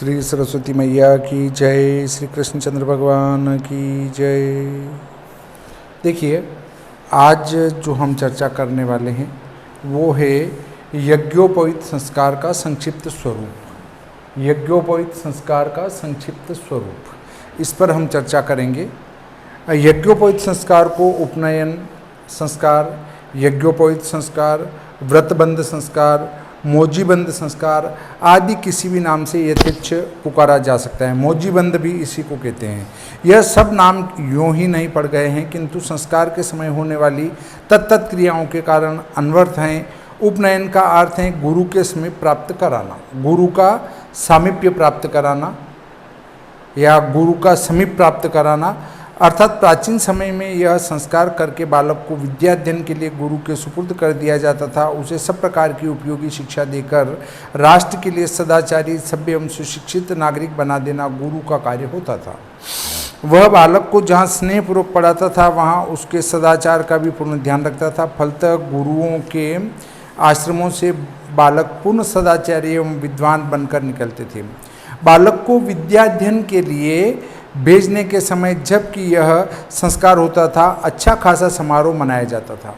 श्री सरस्वती मैया की जय, श्री कृष्णचंद्र भगवान की जय। देखिए, आज जो हम चर्चा करने वाले हैं वो है यज्ञोपवीत संस्कार का संक्षिप्त स्वरूप। यज्ञोपवीत संस्कार का संक्षिप्त स्वरूप, इस पर हम चर्चा करेंगे। यज्ञोपवीत संस्कार को उपनयन संस्कार, यज्ञोपवीत संस्कार, व्रतबंध संस्कार, मौजीबंद संस्कार आदि किसी भी नाम से यथेच्छ पुकारा जा सकता है। मौजीबंद भी इसी को कहते हैं। यह सब नाम यूं ही नहीं पड़ गए हैं, किंतु संस्कार के समय होने वाली तत्त क्रियाओं के कारण अनवर्थ हैं। उपनयन का अर्थ है गुरु के समीप प्राप्त कराना, गुरु का सामीप्य प्राप्त कराना या गुरु का समीप प्राप्त कराना। अर्थात प्राचीन समय में यह संस्कार करके बालक को विद्याध्ययन के लिए गुरु के सुपुर्द कर दिया जाता था। उसे सब प्रकार की उपयोगी शिक्षा देकर राष्ट्र के लिए सदाचारी, सभ्य एवं सुशिक्षित नागरिक बना देना गुरु का कार्य होता था। वह बालक को जहाँ स्नेहपूर्वक पढ़ाता था वहाँ उसके सदाचार का भी पूर्ण ध्यान रखता था। फलतः गुरुओं के आश्रमों से बालक पूर्ण सदाचारी एवं विद्वान बनकर निकलते थे। बालक को विद्याध्ययन के लिए भेजने के समय जबकि यह संस्कार होता था, अच्छा खासा समारोह मनाया जाता था।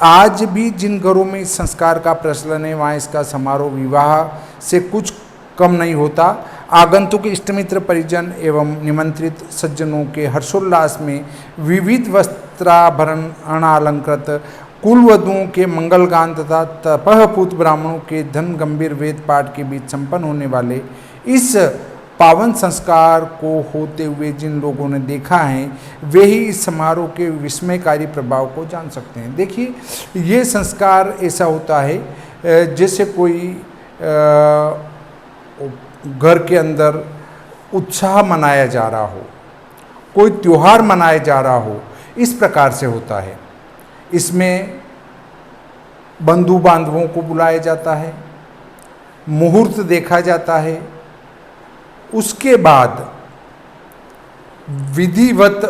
आज भी जिन घरों में इस संस्कार का प्रचलन है वहाँ इसका समारोह विवाह से कुछ कम नहीं होता। आगंतुक इष्टमित्र परिजन एवं निमंत्रित सज्जनों के हर्षोल्लास में विविध वस्त्राभरण अलंकृत कुलवधुओं के मंगलगान तथा तपःपूत ब्राह्मणों के धन गंभीर वेद पाठ के बीच संपन्न होने वाले इस पावन संस्कार को होते हुए जिन लोगों ने देखा है वे ही इस समारोह के विस्मयकारी प्रभाव को जान सकते हैं। देखिए, ये संस्कार ऐसा होता है जैसे कोई घर के अंदर उत्साह मनाया जा रहा हो, कोई त्योहार मनाया जा रहा हो, इस प्रकार से होता है। इसमें बंधु बांधवों को बुलाया जाता है, मुहूर्त देखा जाता है, उसके बाद विधिवत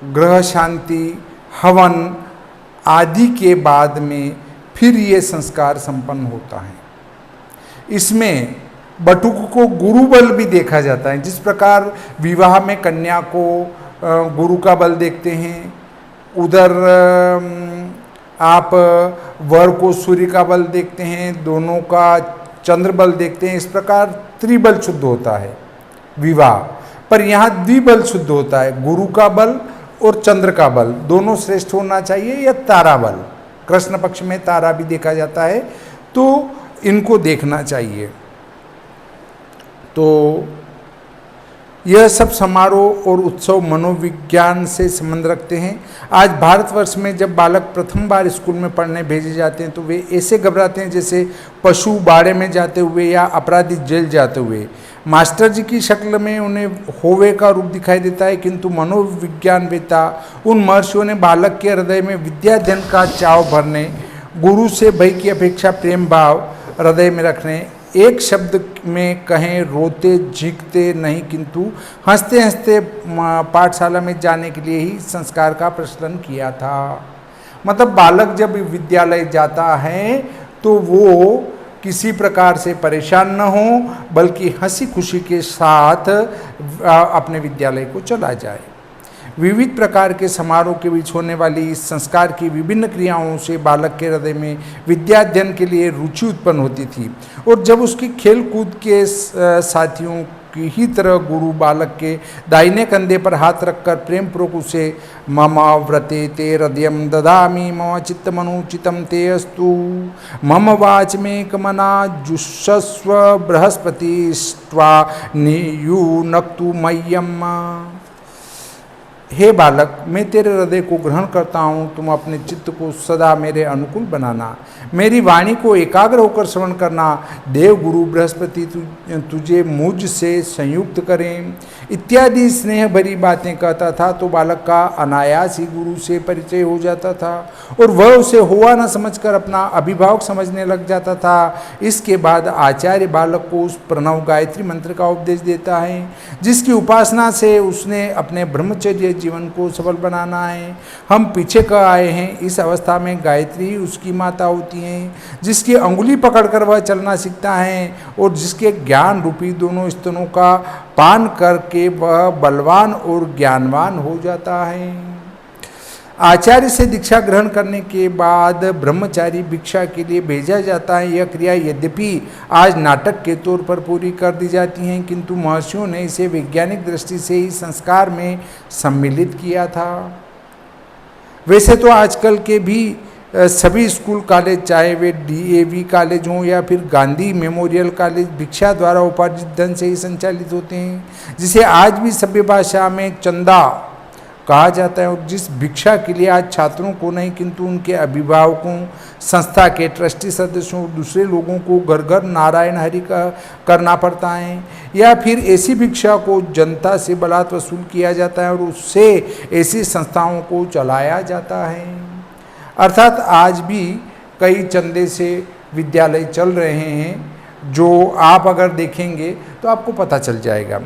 ग्रह शांति, हवन आदि के बाद में फिर ये संस्कार संपन्न होता है। इसमें बटुक को गुरुबल भी देखा जाता है। जिस प्रकार विवाह में कन्या को गुरु का बल देखते हैं, उधर आप वर को सूर्य का बल देखते हैं, दोनों का चंद्र बल देखते हैं। इस प्रकार त्रिबल शुद्ध होता है विवाह, पर यहाँ द्विबल शुद्ध होता है। गुरु का बल और चंद्र का बल दोनों श्रेष्ठ होना चाहिए, या तारा बल, कृष्ण पक्ष में तारा भी देखा जाता है, तो इनको देखना चाहिए। तो यह सब समारोह और उत्सव मनोविज्ञान से संबंध रखते हैं। आज भारतवर्ष में जब बालक प्रथम बार स्कूल में पढ़ने भेजे जाते हैं तो वे ऐसे घबराते हैं जैसे पशु बाड़े में जाते हुए या अपराधी जेल जाते हुए। मास्टर जी की शक्ल में उन्हें होवे का रूप दिखाई देता है, किंतु मनोविज्ञानवेत्ता उन महर्षियों ने बालक के हृदय में विद्याध्ययन का चाव भरने, गुरु से भय की अपेक्षा प्रेम भाव हृदय में रखने, एक शब्द में कहें रोते झींकते नहीं किंतु हंसते हंसते पाठशाला में जाने के लिए ही संस्कार का प्रचलन किया था। मतलब बालक जब विद्यालय जाता है तो वो किसी प्रकार से परेशान न हो, बल्कि हंसी खुशी के साथ अपने विद्यालय को चला जाए। विविध प्रकार के समारोह के बीच होने वाली इस संस्कार की विभिन्न क्रियाओं से बालक के हृदय में विद्याध्ययन के लिए रुचि उत्पन्न होती थी, और जब उसकी खेल कूद के साथियों की ही तरह गुरु बालक के दाहिने कंधे पर हाथ रखकर प्रेम पूर्वक उसे मम व्रते ते हृदयम ददामि मम चित्तमनुचितं ते अस्तु मम वाचमेकमना जुषस्व बृहस्पतिस्त्वा नियुनक्तु मह्यम। हे बालक, मैं तेरे हृदय को ग्रहण करता हूँ, तुम अपने चित्त को सदा मेरे अनुकूल बनाना, मेरी वाणी को एकाग्र होकर श्रवण करना। देव गुरु बृहस्पति तुझे मुझ से संयुक्त करें इत्यादि स्नेह भरी बातें कहता था तो बालक का अनायास ही गुरु से परिचय हो जाता था और वह उसे हुआ न समझकर अपना अभिभावक समझने लग जाता था। इसके बाद आचार्य बालक को उस प्रणव गायत्री मंत्र का उपदेश देता है जिसकी उपासना से उसने अपने ब्रह्मचर्य जीवन को सफल बनाना है। हम पीछे कह आए हैं, इस अवस्था में गायत्री उसकी माता होती हैं, जिसकी अंगुली पकड़कर वह चलना सीखता है और जिसके ज्ञान रूपी दोनों स्तनों का पान करके वह बलवान और ज्ञानवान हो जाता है। आचार्य से दीक्षा ग्रहण करने के बाद ब्रह्मचारी भिक्षा के लिए भेजा जाता है। यह क्रिया यद्यपि आज नाटक के तौर पर पूरी कर दी जाती है, किंतु महर्षियों ने इसे वैज्ञानिक दृष्टि से ही संस्कार में सम्मिलित किया था। वैसे तो आजकल के भी सभी स्कूल कॉलेज, चाहे वे DAV कॉलेज हों या फिर गांधी मेमोरियल कॉलेज, भिक्षा द्वारा उपार्जित धन से ही संचालित होते हैं, जिसे आज भी सभ्य भाषा में चंदा कहा जाता है। और जिस भिक्षा के लिए आज छात्रों को नहीं किंतु उनके अभिभावकों, संस्था के ट्रस्टी सदस्यों और दूसरे लोगों को घर घर नारायण हरि का करना पड़ता है, या फिर ऐसी भिक्षा को जनता से बलात् वसूल किया जाता है और उससे ऐसी संस्थाओं को चलाया जाता है। अर्थात आज भी कई चंदे से विद्यालय चल रहे हैं, जो आप अगर देखेंगे तो आपको पता चल जाएगा।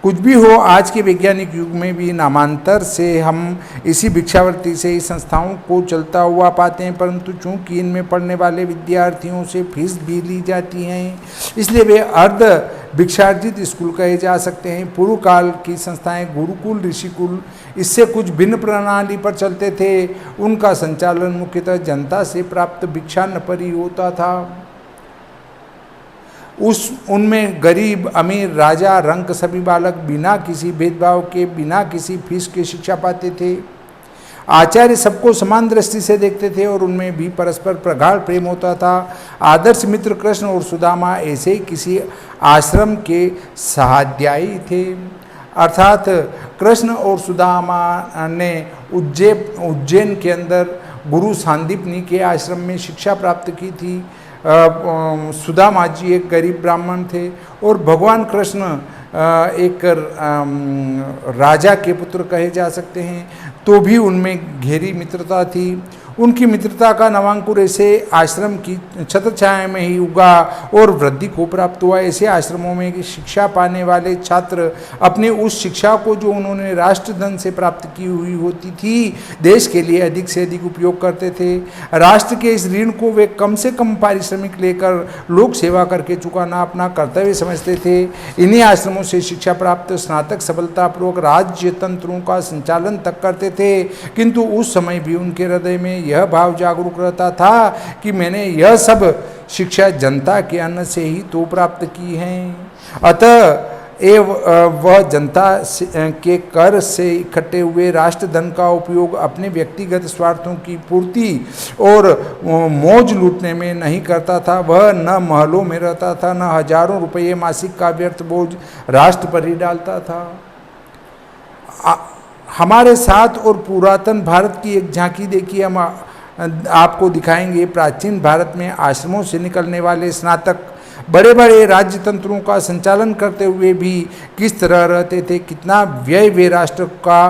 कुछ भी हो, आज के वैज्ञानिक युग में भी नामांतर से हम इसी भिक्षावृत्ति से ही संस्थाओं को चलता हुआ पाते हैं, परंतु चूंकि इनमें पढ़ने वाले विद्यार्थियों से फीस भी ली जाती हैं, इसलिए वे अर्ध भिक्षार्जित स्कूल कहे जा सकते हैं। पूर्व काल की संस्थाएं गुरुकुल, ऋषिकुल इससे कुछ भिन्न प्रणाली पर चलते थे। उनका संचालन मुख्यतः जनता से प्राप्त भिक्षान्न पर ही होता था। उनमें गरीब, अमीर, राजा, रंक सभी बालक बिना किसी भेदभाव के, बिना किसी फीस के शिक्षा पाते थे। आचार्य सबको समान दृष्टि से देखते थे और उनमें भी परस्पर प्रगाढ़ प्रेम होता था। आदर्श मित्र कृष्ण और सुदामा ऐसे ही किसी आश्रम के सहाध्यायी थे। अर्थात कृष्ण और सुदामा ने उज्जैन के अंदर गुरु सांदीपनी के आश्रम में शिक्षा प्राप्त की थी। सुदामा जी एक गरीब ब्राह्मण थे और भगवान कृष्ण एक राजा के पुत्र कहे जा सकते हैं, तो भी उनमें गहरी मित्रता थी। उनकी मित्रता का नवांकुर ऐसे आश्रम की छत्र छाया में ही उगा और वृद्धि को प्राप्त हुआ। ऐसे आश्रमों में शिक्षा पाने वाले छात्र अपने उस शिक्षा को जो उन्होंने राष्ट्रधन से प्राप्त की हुई होती थी, देश के लिए अधिक से अधिक उपयोग करते थे। राष्ट्र के इस ऋण को वे कम से कम पारिश्रमिक लेकर लोक सेवा करके चुकाना अपना कर्तव्य समझते थे। इन्हीं आश्रमों से शिक्षा प्राप्त स्नातक सफलतापूर्वक राज्य तंत्रों का संचालन तक करते थे, किंतु उस समय भी उनके हृदय में यह भाव जागरूक रहता था कि मैंने यह सब शिक्षा जनता के अन्न से ही तो प्राप्त की है, अतः वह जनता के कर से इकट्ठे हुए राष्ट्रधन का उपयोग अपने व्यक्तिगत स्वार्थों की पूर्ति और मौज लूटने में नहीं करता था। वह न महलों में रहता था, न हजारों रुपये मासिक का व्यर्थ बोझ राष्ट्र पर ही डालता था। हमारे साथ और पुरातन भारत की एक झांकी देखिए, हम आपको दिखाएंगे। प्राचीन भारत में आश्रमों से निकलने वाले स्नातक बड़े बड़े राज्य तंत्रों का संचालन करते हुए भी किस तरह रहते थे, कितना व्यय वे राष्ट्र का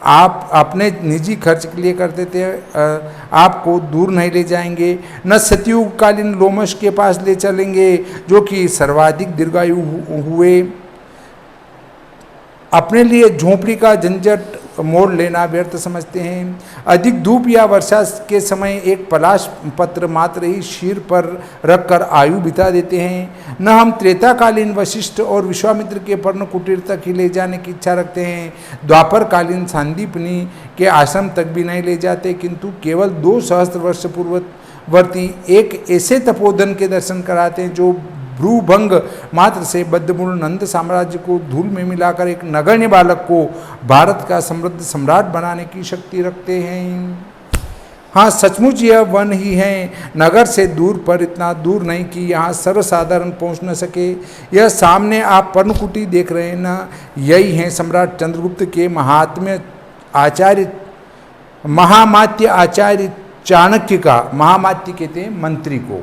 आप अपने निजी खर्च के लिए करते थे, आपको दूर नहीं ले जाएंगे। न सतयुगकालीन लोमश के पास ले चलेंगे जो कि सर्वाधिक दीर्घायु हुए। अपने लिए झोंपड़ी का झंझट मोड़ लेना व्यर्थ समझते हैं। अधिक धूप या वर्षा के समय एक पलाश पत्र मात्र ही शीर पर रखकर आयु बिता देते हैं। न हम त्रेताकालीन वशिष्ठ और विश्वामित्र के पर्ण कुटीर तक ही ले जाने की इच्छा रखते हैं। द्वापरकालीन सांदीपनी के आश्रम तक भी नहीं ले जाते, किंतु केवल 2 सहस्त्र वर्ष पूर्ववर्ती एक ऐसे तपोधन के दर्शन कराते हैं जो भ्रूभंग मात्र से बद्धमूल नंद साम्राज्य को धूल में मिलाकर एक नगण्य बालक को भारत का समृद्ध सम्राट बनाने की शक्ति रखते हैं। हाँ, सचमुच यह वन ही है, नगर से दूर पर इतना दूर नहीं कि यहाँ सर्वसाधारण पहुँच न सके। यह सामने आप पर्णकुटी देख रहे हैं ना, यही है सम्राट चंद्रगुप्त के महामात्य आचार्य चाणक्य का, महामात्य कहते हैं मंत्री को,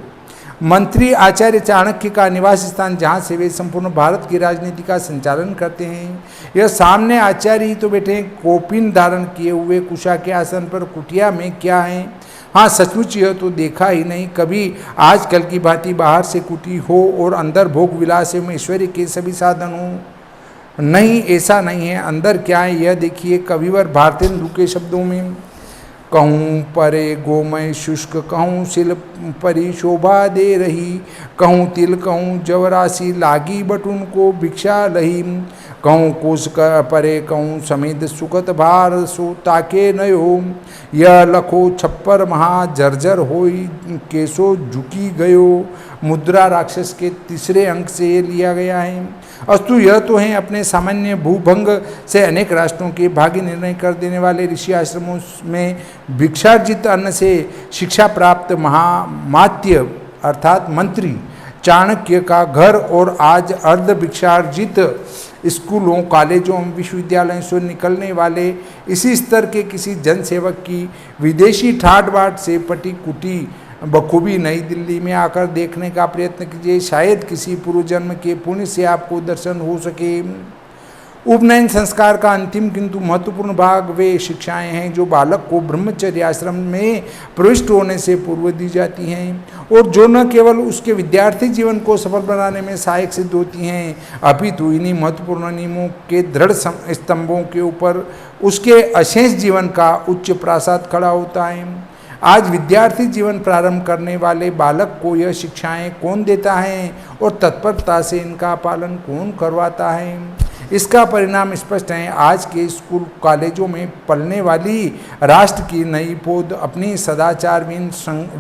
मंत्री आचार्य चाणक्य का निवास स्थान, जहाँ से वे संपूर्ण भारत की राजनीति का संचालन करते हैं। यह सामने आचार्य ही तो बैठे हैं, कोपिन धारण किए हुए कुशा के आसन पर। कुटिया में क्या है? हाँ, सचमुच यह तो देखा ही नहीं कभी आजकल की भांति बाहर से कुटी हो और अंदर भोग विलास एवं ऐश्वर्य के सभी साधन हो। नहीं, ऐसा नहीं है। अंदर क्या है यह देखिए। कविवर भारतेंदु के शब्दों में, कहूँ परे गोमय शुष्क, कहूँ सिल परी शोभा दे रही, कहूँ तिल कहूँ जवरासी लागी बटुन को भिक्षा लही, कहूँ कोस परे कहूँ समेत सुखत भार सो ताके नयो, यह लखो छप्पर महा जर्जर होई केसो झुकी गयो। मुद्रा राक्षस के तीसरे अंक से ये लिया गया है। अस्तु यह तो है अपने सामान्य भूभंग से अनेक राष्ट्रों के भाग्य निर्णय कर देने वाले ऋषि आश्रमों में भिक्षार्जित अन्न से शिक्षा प्राप्त महामात्य अर्थात मंत्री चाणक्य का घर, और आज अर्ध भिक्षार्जित स्कूलों कॉलेजों विश्वविद्यालयों से निकलने वाले इसी स्तर के किसी जनसेवक की विदेशी ठाट बाट से पटी कुटी बखूबी नई दिल्ली में आकर देखने का प्रयत्न कीजिए। शायद किसी पूर्व जन्म के पुण्य से आपको दर्शन हो सके। उपनयन संस्कार का अंतिम किंतु महत्वपूर्ण भाग वे शिक्षाएं हैं जो बालक को ब्रह्मचर्य आश्रम में प्रविष्ट होने से पूर्व दी जाती हैं, और जो न केवल उसके विद्यार्थी जीवन को सफल बनाने में सहायक सिद्ध होती हैं, अपितु इन्हीं महत्वपूर्ण नियमों के दृढ़ स्तंभों के ऊपर उसके अशेष जीवन का उच्च प्रासाद खड़ा होता है। आज विद्यार्थी जीवन प्रारंभ करने वाले बालक को यह शिक्षाएं कौन देता है और तत्परता से इनका पालन कौन करवाता है? इसका परिणाम स्पष्ट है। आज के स्कूल कॉलेजों में पलने वाली राष्ट्र की नई पौध अपनी सदाचारहीन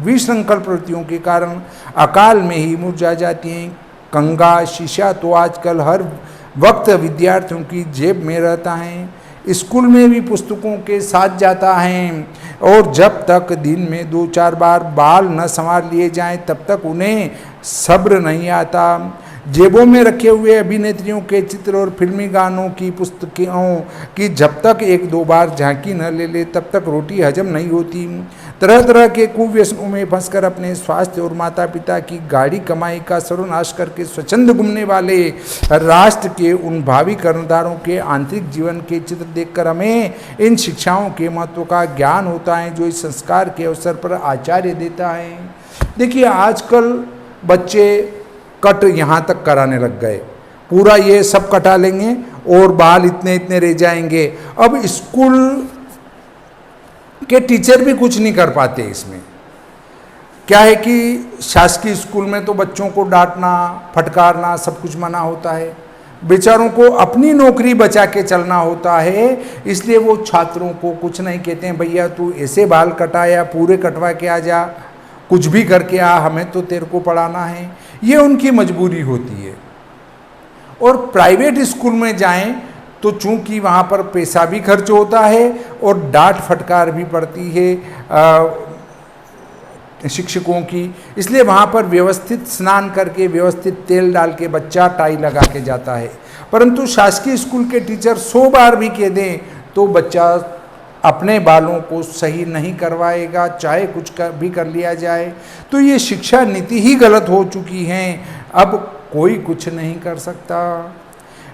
विसंकल प्रवृत्तियों के कारण अकाल में ही मुरझा जाती हैं। कंगा शीशा तो आजकल हर वक्त विद्यार्थियों की जेब में रहता है, स्कूल में भी पुस्तकों के साथ जाता है, और जब तक दिन में 2-4 बार बाल न संवार लिए जाएं तब तक उन्हें सब्र नहीं आता। जेबों में रखे हुए अभिनेत्रियों के चित्र और फिल्मी गानों की पुस्तकों की जब तक 1-2 बार झांकी न ले ले तब तक रोटी हजम नहीं होती। तरह तरह के कुव्यसनों में फंसकर अपने स्वास्थ्य और माता पिता की गाढ़ी कमाई का सर्वनाश करके स्वच्छंद घूमने वाले राष्ट्र के उन भावी कर्णधारों के आंतरिक जीवन के चित्र देखकर हमें इन शिक्षाओं के महत्व का ज्ञान होता है जो इस संस्कार के अवसर पर आचार्य देता है। देखिए आजकल बच्चे कट यहाँ तक कराने लग गए, पूरा ये सब कटा लेंगे और बाल इतने इतने रह जाएंगे। अब स्कूल के टीचर भी कुछ नहीं कर पाते। इसमें क्या है कि शासकीय स्कूल में तो बच्चों को डांटना फटकारना सब कुछ मना होता है, बेचारों को अपनी नौकरी बचा के चलना होता है, इसलिए वो छात्रों को कुछ नहीं कहते हैं, भैया तू ऐसे बाल कटा या पूरे कटवा के आ जा, कुछ भी करके आ, हमें तो तेरे को पढ़ाना है। ये उनकी मजबूरी होती है। और प्राइवेट स्कूल में जाएं तो चूंकि वहाँ पर पैसा भी खर्च होता है और डांट फटकार भी पड़ती है शिक्षकों की, इसलिए वहाँ पर व्यवस्थित स्नान करके व्यवस्थित तेल डाल के बच्चा टाई लगा के जाता है। परंतु शासकीय स्कूल के टीचर 100 बार भी कह दें तो बच्चा अपने बालों को सही नहीं करवाएगा, चाहे कुछ भी कर लिया जाए। तो ये शिक्षा नीति ही गलत हो चुकी है, अब कोई कुछ नहीं कर सकता।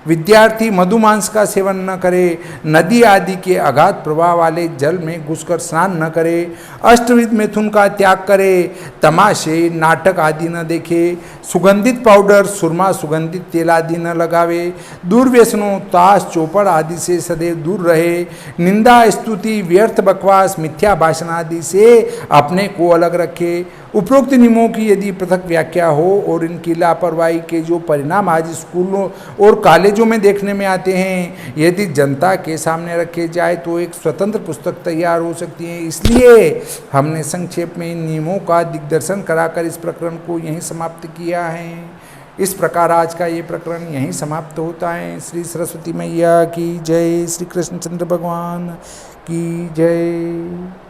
विद्यार्थी मधुमांस का सेवन न करे, नदी आदि के अगाध प्रवाह वाले जल में घुसकर स्नान न करे, अष्टविध मिथुन का त्याग करे, तमाशे नाटक आदि न देखे, सुगंधित पाउडर सुरमा सुगंधित तेल आदि न लगावे, दुर्व्यसनों ताश चौपड़ आदि से सदैव दूर रहे, निंदा स्तुति व्यर्थ बकवास मिथ्या भाषण आदि से अपने को अलग रखे। उपरोक्त नियमों की यदि पृथक व्याख्या हो और इनकी लापरवाही के जो परिणाम आज स्कूलों और कॉलेजों में देखने में आते हैं, यदि जनता के सामने रखे जाए तो एक स्वतंत्र पुस्तक तैयार हो सकती है। इसलिए हमने संक्षेप में इन नियमों का दिग्दर्शन कराकर इस प्रकरण को यहीं समाप्त किया है। इस प्रकार आज का ये प्रकरण यहीं समाप्त होता है। श्री सरस्वती मैया की जय, श्री कृष्णचंद्र भगवान की जय।